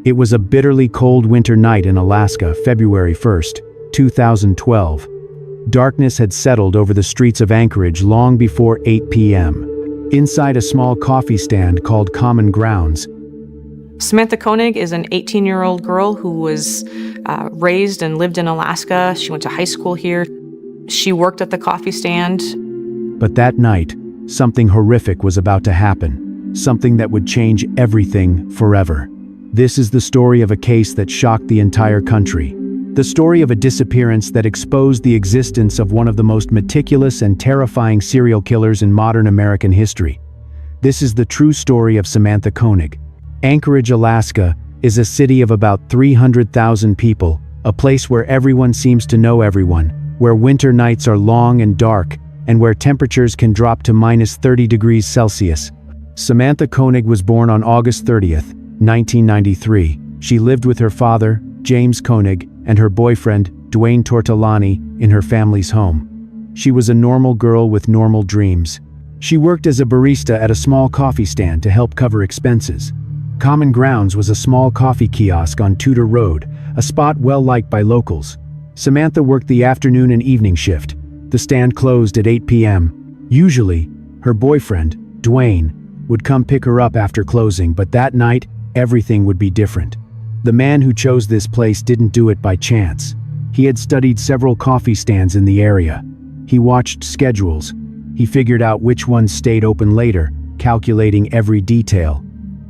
It was a bitterly cold winter night in Alaska, February 1st, 2012. Darkness had settled over the streets of Anchorage long before 8 p.m. Inside a small coffee stand called Common Grounds, Samantha Koenig is an 18-year-old girl who was raised and lived in Alaska. She went to high school here. She worked at the coffee stand. But that night, something horrific was about to happen. Something that would change everything forever. This is the story of a case that shocked the entire country. The story of a disappearance that exposed the existence of one of the most meticulous and terrifying serial killers in modern American history. This is the true story of Samantha Koenig. Anchorage, Alaska, is a city of about 300,000 people, a place where everyone seems to know everyone, where winter nights are long and dark, and where temperatures can drop to minus 30 degrees Celsius. Samantha Koenig was born on August 30th, 1993. She lived with her father, James Koenig, and her boyfriend, Dwayne Tortolani, in her family's home. She was a normal girl with normal dreams. She worked as a barista at a small coffee stand to help cover expenses. Common Grounds was a small coffee kiosk on Tudor Road, a spot well-liked by locals. Samantha worked the afternoon and evening shift. The stand closed at 8 p.m. Usually, her boyfriend, Dwayne, would come pick her up after closing, but that night, everything would be different. The man who chose this place didn't do it by chance. He had studied several coffee stands in the area. He watched schedules. He figured out which ones stayed open later, calculating every detail.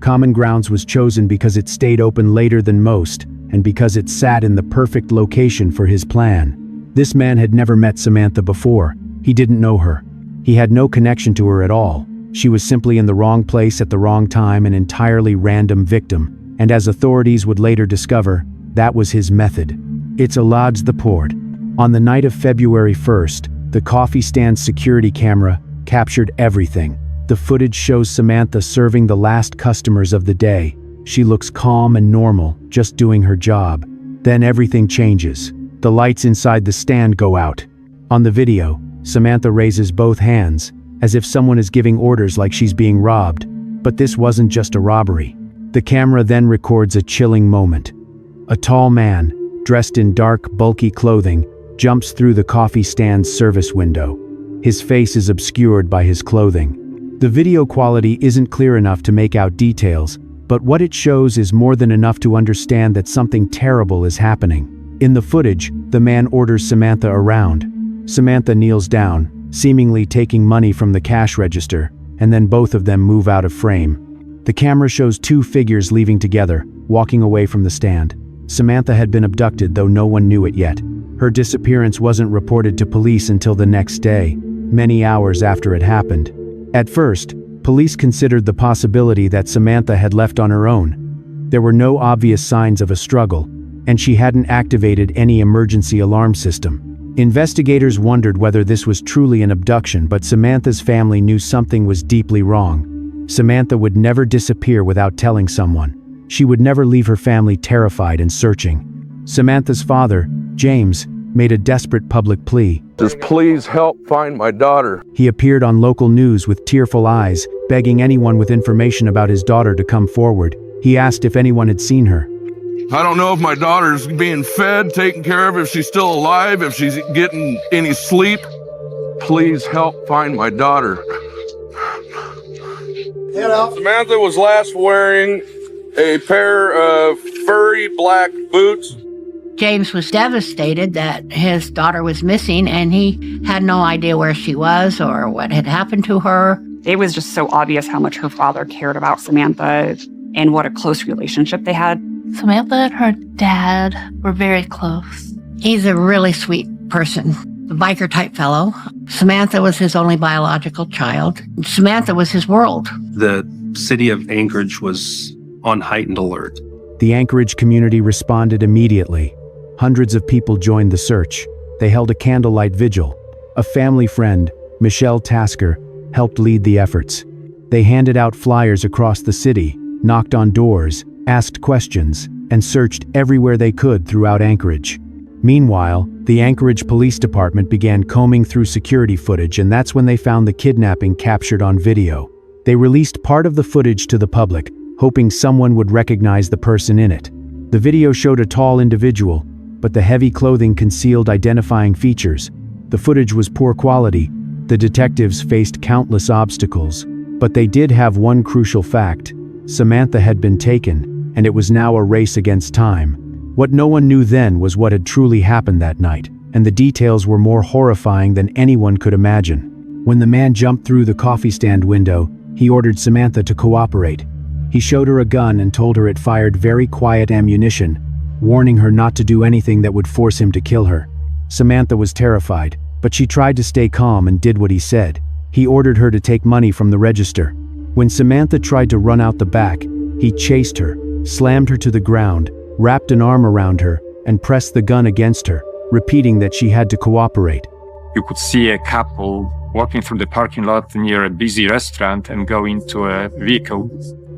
Common Grounds was chosen because it stayed open later than most, and because it sat in the perfect location for his plan. This man had never met Samantha before. He didn't know her. He had no connection to her at all. She was simply in the wrong place at the wrong time, an entirely random victim. And as authorities would later discover, that was his method. It's Alad's the port. On the night of February 1st, the coffee stand's security camera captured everything. The footage shows Samantha serving the last customers of the day. She looks calm and normal, just doing her job. Then everything changes. The lights inside the stand go out. On the video, Samantha raises both hands, as if someone is giving orders like she's being robbed. But this wasn't just a robbery. The camera then records a chilling moment. A tall man, dressed in dark, bulky clothing, jumps through the coffee stand's service window. His face is obscured by his clothing. The video quality isn't clear enough to make out details, but what it shows is more than enough to understand that something terrible is happening. In the footage, the man orders Samantha around. Samantha kneels down, seemingly taking money from the cash register, and then both of them move out of frame. The camera shows two figures leaving together, walking away from the stand. Samantha had been abducted, though no one knew it yet. Her disappearance wasn't reported to police until the next day, many hours after it happened. At first, police considered the possibility that Samantha had left on her own. There were no obvious signs of a struggle, and she hadn't activated any emergency alarm system. Investigators wondered whether this was truly an abduction, but Samantha's family knew something was deeply wrong. Samantha would never disappear without telling someone. She would never leave her family terrified and searching. Samantha's father, James, made a desperate public plea. Just please help find my daughter. He appeared on local news with tearful eyes, begging anyone with information about his daughter to come forward. He asked if anyone had seen her. I don't know if my daughter's being fed, taken care of, if she's still alive, if she's getting any sleep. Please help find my daughter. Samantha was last wearing a pair of furry black boots. James was devastated that his daughter was missing, and he had no idea where she was or what had happened to her. It was just so obvious how much her father cared about Samantha and what a close relationship they had. Samantha and her dad were very close. He's a really sweet person, a biker-type fellow. Samantha was his only biological child. Samantha was his world. The city of Anchorage was on heightened alert. The Anchorage community responded immediately. Hundreds of people joined the search. They held a candlelight vigil. A family friend, Michelle Tasker, helped lead the efforts. They handed out flyers across the city, knocked on doors, asked questions, and searched everywhere they could throughout Anchorage. Meanwhile, the Anchorage Police Department began combing through security footage, and that's when they found the kidnapping captured on video. They released part of the footage to the public, hoping someone would recognize the person in it. The video showed a tall individual, but the heavy clothing concealed identifying features. The footage was poor quality. The detectives faced countless obstacles, but they did have one crucial fact. Samantha had been taken, and it was now a race against time. What no one knew then was what had truly happened that night, and the details were more horrifying than anyone could imagine. When the man jumped through the coffee stand window, he ordered Samantha to cooperate. He showed her a gun and told her it fired very quiet ammunition, warning her not to do anything that would force him to kill her. Samantha was terrified, but she tried to stay calm and did what he said. He ordered her to take money from the register. When Samantha tried to run out the back, he chased her, slammed her to the ground, wrapped an arm around her, and pressed the gun against her, repeating that she had to cooperate. You could see a couple walking through the parking lot near a busy restaurant and go into a vehicle.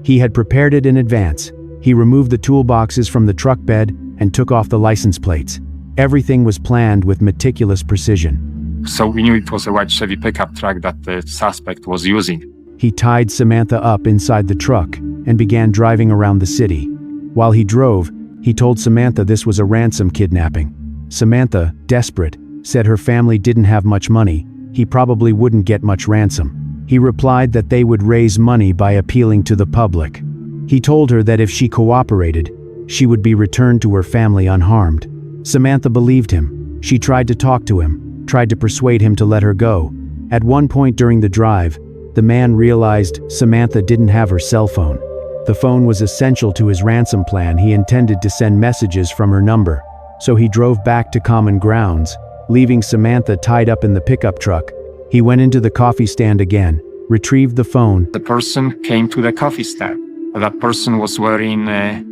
He had prepared it in advance. He removed the toolboxes from the truck bed and took off the license plates. Everything was planned with meticulous precision. So we knew it was a white Chevy pickup truck that the suspect was using. He tied Samantha up inside the truck and began driving around the city. While he drove, he told Samantha this was a ransom kidnapping. Samantha, desperate, said her family didn't have much money. He probably wouldn't get much ransom. He replied that they would raise money by appealing to the public. He told her that if she cooperated, she would be returned to her family unharmed. Samantha believed him. She tried to talk to him, tried to persuade him to let her go. At one point during the drive, the man realized Samantha didn't have her cell phone. The phone was essential to his ransom plan. He intended to send messages from her number. So he drove back to common grounds, leaving Samantha tied up in the pickup truck. He went into the coffee stand again, retrieved the phone. The person came to the coffee stand. That person was wearing a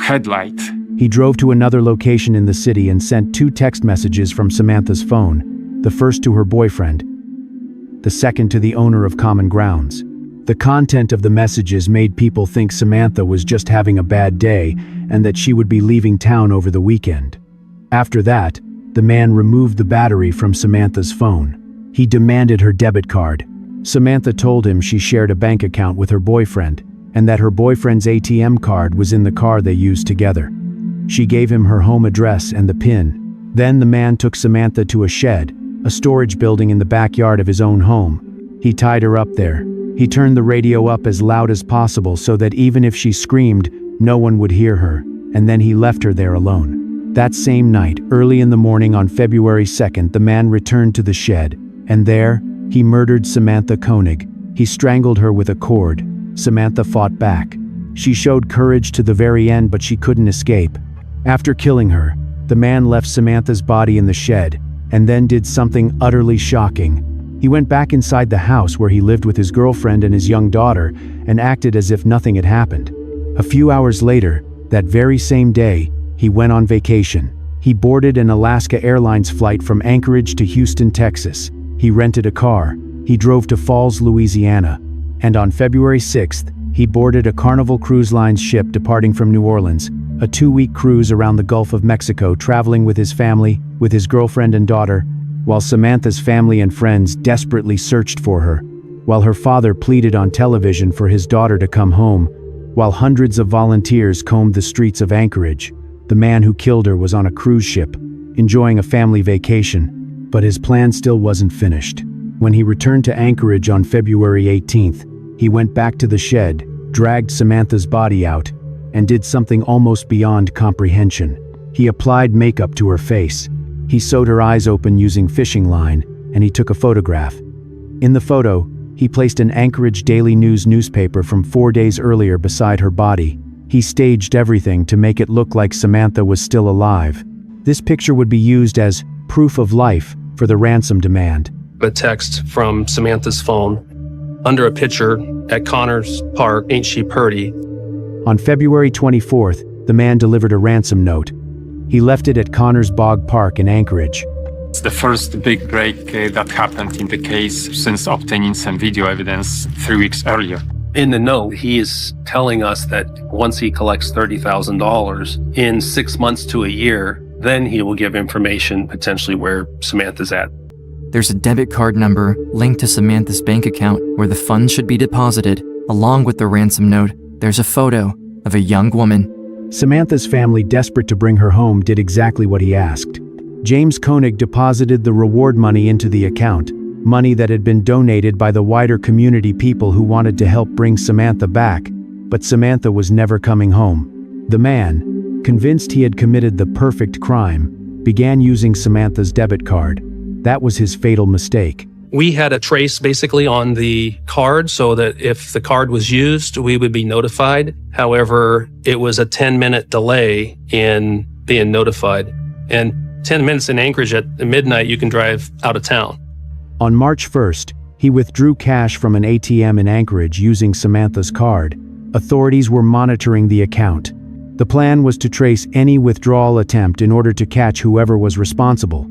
headlight. He drove to another location in the city and sent 2 text messages from Samantha's phone, the first to her boyfriend, the second to the owner of common grounds. The content of the messages made people think Samantha was just having a bad day and that she would be leaving town over the weekend. After that, the man removed the battery from Samantha's phone. He demanded her debit card. Samantha told him she shared a bank account with her boyfriend and that her boyfriend's ATM card was in the car they used together. She gave him her home address and the PIN. Then the man took Samantha to a shed, a storage building in the backyard of his own home. He tied her up there. He turned the radio up as loud as possible so that even if she screamed, no one would hear her, and then he left her there alone. That same night, early in the morning on February 2nd, the man returned to the shed, and there, he murdered Samantha Koenig. He strangled her with a cord. Samantha fought back. She showed courage to the very end, but she couldn't escape. After killing her, the man left Samantha's body in the shed, and then did something utterly shocking. He went back inside the house where he lived with his girlfriend and his young daughter and acted as if nothing had happened. A few hours later, that very same day, he went on vacation. He boarded an Alaska Airlines flight from Anchorage to Houston, Texas. He rented a car. He drove to Falls, Louisiana. And on February 6th, he boarded a Carnival Cruise Lines ship departing from New Orleans, a 2-week cruise around the Gulf of Mexico, traveling with his family, with his girlfriend and daughter, while Samantha's family and friends desperately searched for her, while her father pleaded on television for his daughter to come home, while hundreds of volunteers combed the streets of Anchorage. The man who killed her was on a cruise ship, enjoying a family vacation, but his plan still wasn't finished. When he returned to Anchorage on February 18th, he went back to the shed, dragged Samantha's body out, and did something almost beyond comprehension. He applied makeup to her face. He sewed her eyes open using fishing line, and he took a photograph. In the photo, he placed an Anchorage Daily News newspaper from 4 days earlier beside her body. He staged everything to make it look like Samantha was still alive. This picture would be used as proof of life for the ransom demand. A text from Samantha's phone under a picture at Connors Park, Ain't She Purty? On February 24th, the man delivered a ransom note. He left it at Connors Bog Park in Anchorage. It's the first big break that happened in the case since obtaining some video evidence 3 weeks earlier. In the note, he is telling us that once he collects $30,000 in 6 months to a year, then he will give information potentially where Samantha's at. There's a debit card number linked to Samantha's bank account where the funds should be deposited, along with the ransom note. there's a photo of a young woman. Samantha's family, desperate to bring her home, did exactly what he asked. James Koenig deposited the reward money into the account, money that had been donated by the wider community, people who wanted to help bring Samantha back, but Samantha was never coming home. The man, convinced he had committed the perfect crime, began using Samantha's debit card. That was his fatal mistake. We had a trace basically on the card so that if the card was used, we would be notified. However, it was a 10-minute delay in being notified. And 10 minutes in Anchorage at midnight, you can drive out of town. On March 1st, he withdrew cash from an ATM in Anchorage using Samantha's card. Authorities were monitoring the account. The plan was to trace any withdrawal attempt in order to catch whoever was responsible.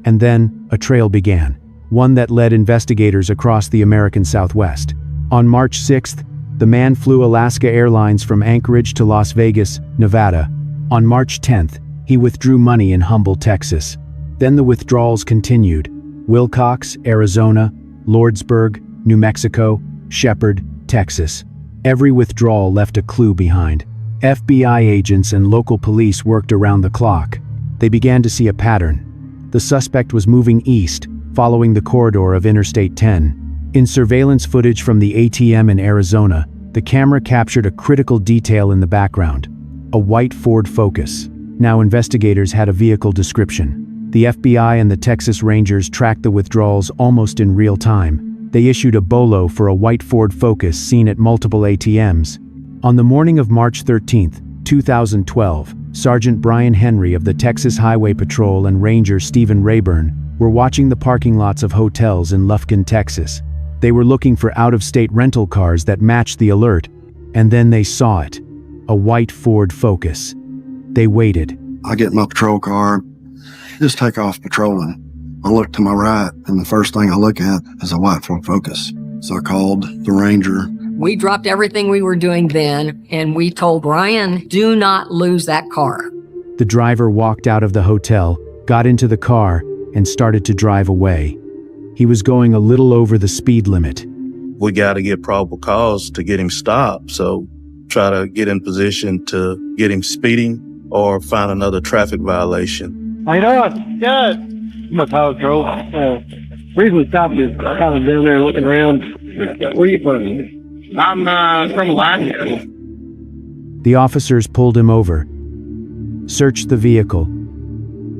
And then, a trail began, one that led investigators across the American Southwest. On March 6th, the man flew Alaska Airlines from Anchorage to Las Vegas, Nevada. On March 10th, he withdrew money in Humble, Texas. Then the withdrawals continued. Wilcox, Arizona, Lordsburg, New Mexico, Shepherd, Texas. Every withdrawal left a clue behind. FBI agents and local police worked around the clock. They began to see a pattern. The suspect was moving east, following the corridor of Interstate 10. In surveillance footage from the ATM in Arizona, the camera captured a critical detail in the background: a white Ford Focus. Now investigators had a vehicle description. The FBI and the Texas Rangers tracked the withdrawals almost in real time. They issued a BOLO for a white Ford Focus seen at multiple ATMs. On the morning of March 13, 2012, Sergeant Brian Henry of the Texas Highway Patrol and Ranger Stephen Rayburn were watching the parking lots of hotels in Lufkin, Texas. They were looking for out-of-state rental cars that matched the alert, and then they saw it: a white Ford Focus. They waited. I get in my patrol car, just take off patrolling. I look to my right, and the first thing I look at is a white Ford Focus. So I called the Ranger. We dropped everything we were doing then, and we told Brian, do not lose that car. The driver walked out of the hotel, got into the car, and started to drive away. He was going a little over the speed limit. We got to get probable cause to get him stopped, so try to get in position to get him speeding or find another traffic violation. How you doing? Good. I'm a power patrol. Reason we stopped is kind of down there looking around. Where are you from? I'm from Alaska. The officers pulled him over, searched the vehicle,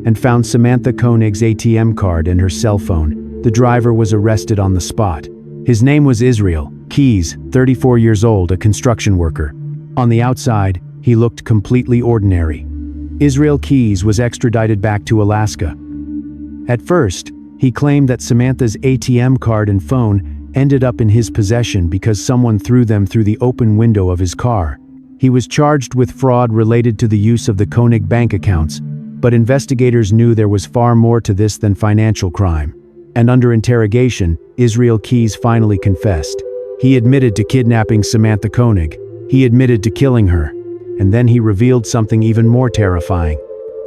and found Samantha Koenig's ATM card and her cell phone. The driver was arrested on the spot. His name was Israel Keys, 34 years old, a construction worker. On the outside, he looked completely ordinary. Israel Keys was extradited back to Alaska. At first, he claimed that Samantha's ATM card and phone ended up in his possession because someone threw them through the open window of his car. He was charged with fraud related to the use of the Koenig bank accounts, but investigators knew there was far more to this than financial crime. And under interrogation, Israel Keys finally confessed. He admitted to kidnapping Samantha Koenig. He admitted to killing her. And then he revealed something even more terrifying.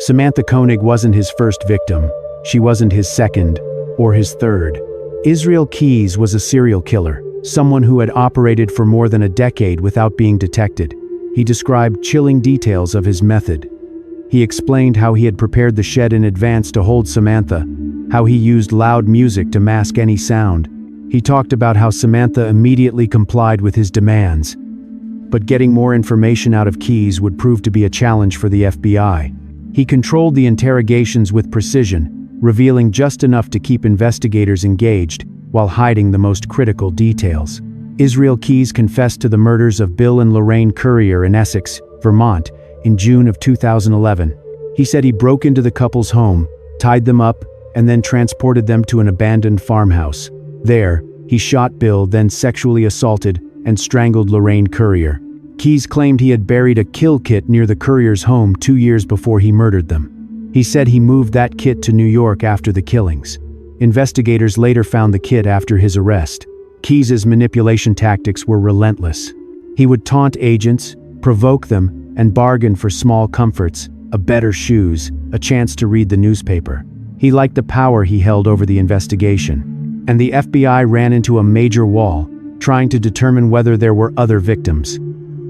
Samantha Koenig wasn't his first victim. She wasn't his second or his third. Israel Keys was a serial killer, someone who had operated for more than a decade without being detected. He described chilling details of his method. He explained how he had prepared the shed in advance to hold Samantha, how he used loud music to mask any sound. He talked about how Samantha immediately complied with his demands. But getting more information out of Keys would prove to be a challenge for the FBI. He controlled the interrogations with precision, revealing just enough to keep investigators engaged while hiding the most critical details. Israel Keys confessed to the murders of Bill and Lorraine Currier in Essex, Vermont, in June of 2011. He said he broke into the couple's home, tied them up, and then transported them to an abandoned farmhouse. There, he shot Bill, then sexually assaulted and strangled Lorraine Currier. Keys claimed he had buried a kill kit near the Curriers' home 2 years before he murdered them. He said he moved that kit to New York after the killings. Investigators later found the kit after his arrest. Keys's manipulation tactics were relentless. He would taunt agents, provoke them, and bargain for small comforts, a better shoes, a chance to read the newspaper. He liked the power he held over the investigation. And the FBI ran into a major wall, trying to determine whether there were other victims.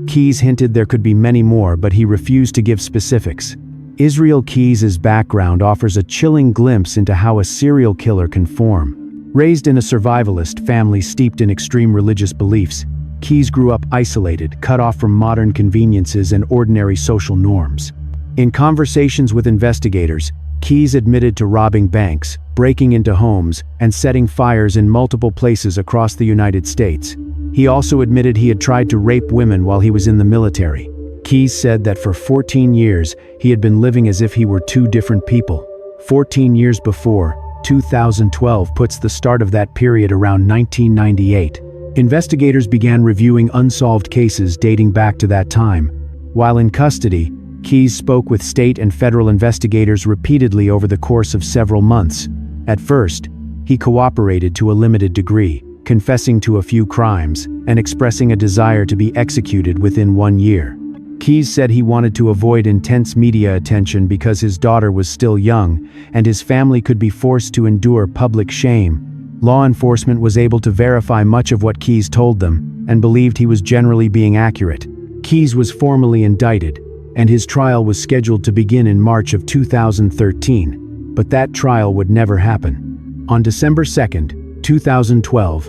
Keyes hinted there could be many more, but he refused to give specifics. Israel Keyes' background offers a chilling glimpse into how a serial killer can form. Raised in a survivalist family steeped in extreme religious beliefs, Keyes grew up isolated, cut off from modern conveniences and ordinary social norms. In conversations with investigators, Keyes admitted to robbing banks, breaking into homes, and setting fires in multiple places across the United States. He also admitted he had tried to rape women while he was in the military. Keyes said that for 14 years, he had been living as if he were two different people. 14 years before, 2012 puts the start of that period around 1998. Investigators began reviewing unsolved cases dating back to that time. While in custody, Keyes spoke with state and federal investigators repeatedly over the course of several months. At first, he cooperated to a limited degree, confessing to a few crimes and expressing a desire to be executed within 1 year. Keyes said he wanted to avoid intense media attention because his daughter was still young and his family could be forced to endure public shame. Law enforcement was able to verify much of what Keyes told them and believed he was generally being accurate. Keyes was formally indicted, and his trial was scheduled to begin in March of 2013, but that trial would never happen. On December 2nd, 2012,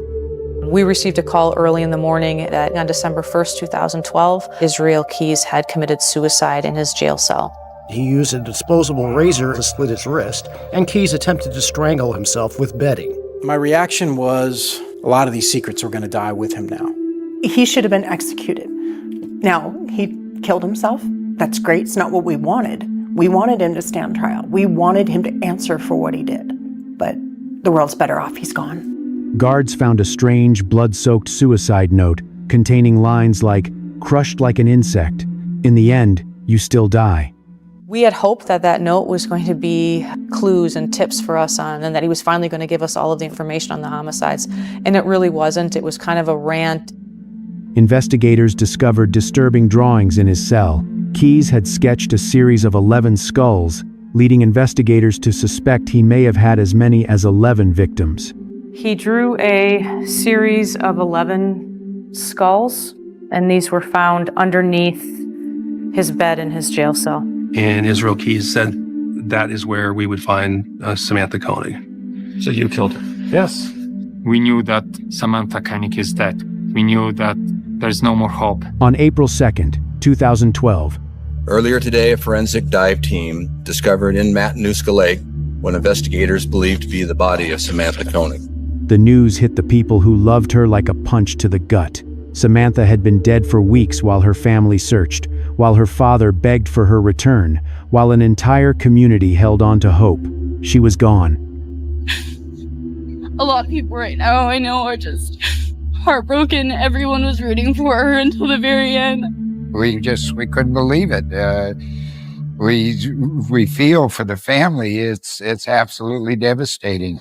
we received a call early in the morning that on December 1st, 2012, Israel Keyes had committed suicide in his jail cell. He used a disposable razor to slit his wrist, and Keyes attempted to strangle himself with bedding. My reaction was, a lot of these secrets are going to die with him now. He should have been executed. Now, he killed himself. That's great. It's not what we wanted. We wanted him to stand trial. We wanted him to answer for what he did. But the world's better off. He's gone. Guards found a strange, blood-soaked suicide note containing lines like, "Crushed like an insect. In the end, you still die." We had hoped that that note was going to be clues and tips for us on, and that he was finally going to give us all of the information on the homicides. And it really wasn't. It was kind of a rant. Investigators discovered disturbing drawings in his cell. Keyes had sketched a series of 11 skulls, leading investigators to suspect he may have had as many as 11 victims. He drew a series of 11 skulls, and these were found underneath his bed in his jail cell. And Israel Keyes said that is where we would find Samantha Koenig. So you killed her? Yes. We knew that Samantha Koenig is dead. We knew that there's no more hope. On April 2nd, 2012. Earlier today, a forensic dive team discovered in Matanuska Lake what investigators believed to be the body of Samantha Koenig. The news hit the people who loved her like a punch to the gut. Samantha had been dead for weeks while her family searched, while her father begged for her return, while an entire community held on to hope. She was gone. A lot of people right now I know are just heartbroken. Everyone was rooting for her until the very end. We couldn't believe it. We feel for the family. It's absolutely devastating.